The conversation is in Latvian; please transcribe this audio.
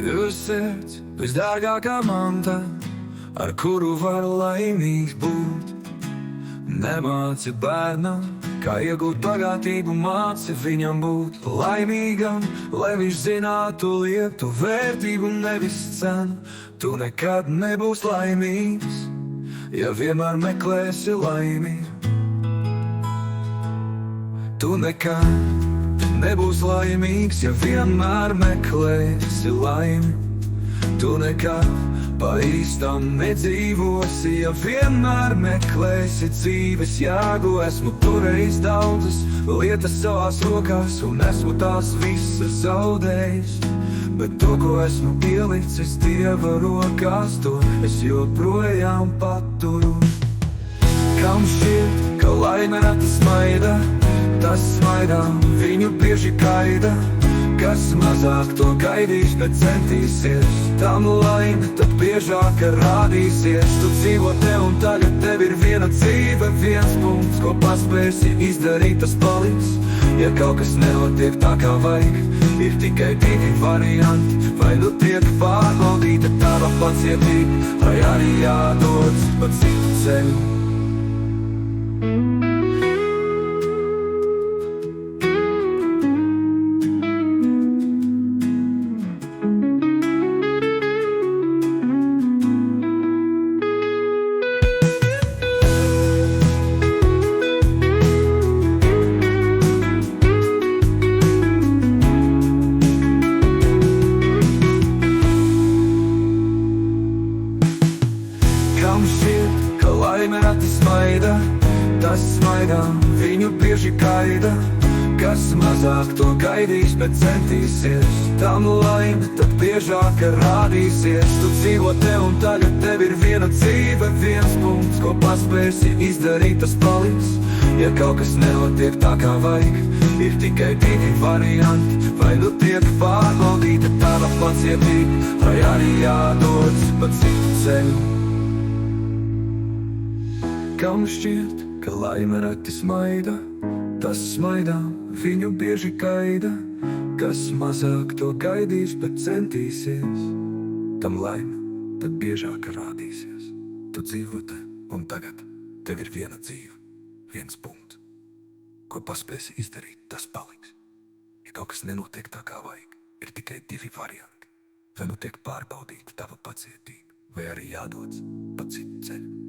Jūs sirds visdārgākā manta, ar kuru var laimīgs būt. Nemāci bērnam, kā iegūt bagātību, māci viņam būt laimīgam, lai viņš zinātu lietu vērtību, nevis cenu. Tu nekad nebūsi laimīgs, ja vienmēr meklēsi laimi. Tu nekad nebūsi laimīgs, ja vienmēr meklēsi laimi. Tu nekad pa īstam nedzīvosi, ja vienmēr meklēsi dzīves jēgu. Esmu turējis daudzas lietas savās rokās un esmu tās visas zaudējis, bet to, ko esmu ielicis Dieva rokās, to es joprojām paturu. Kam šķiet, ka laime reti smaida, tas smaidā viņu bieži kaida. Kas mazāk to gaidīs, bet centīsies, tam laime tad biežāk rādīsies. Tu dzīvo te un tagad, tev ir viena dzīve, viens punkts, ko paspēsi izdarīt, tas paliks. Ja kaut kas nenotiek tā kā vajag, ir tikai divi varianti. Vai nu tiek pārbaudīta tava pacietība, vai arī jādodas pa citu ceļu. Kam šķiet, ka laime reti smaida, tas smaidā viņu bieži kaida. Kas mazāk to gaidīs, bet centīsies, tam laime tad biežāk rādīsies. Tu dzīvo te un tagad, tev ir viena dzīve, viens punkts, ko paspēsi izdarīt, tas paliks. Ja kaut kas nenotiek tā kā vajag, ir tikai divi varianti. Vai nu tiek pārbaudīta tava pacietība, vai arī jādodas pa citu ceļu. Kam šķiet, ka laime reti smaida, tas smaidā viņu bieži kaida. Kas mazāk to gaidīs, bet centīsies, tam laime tad biežāk rādīsies. Tu dzīvo te un tagad, tev ir viena dzīve, viens punkts, ko paspēsi izdarīt, tas paliks. Ja kaut kas nenotiek tā kā vajag, ir tikai divi varianti. Vai nu tiek pārbaudīta tava pacietība, vai arī jādodas pa citu ceļu.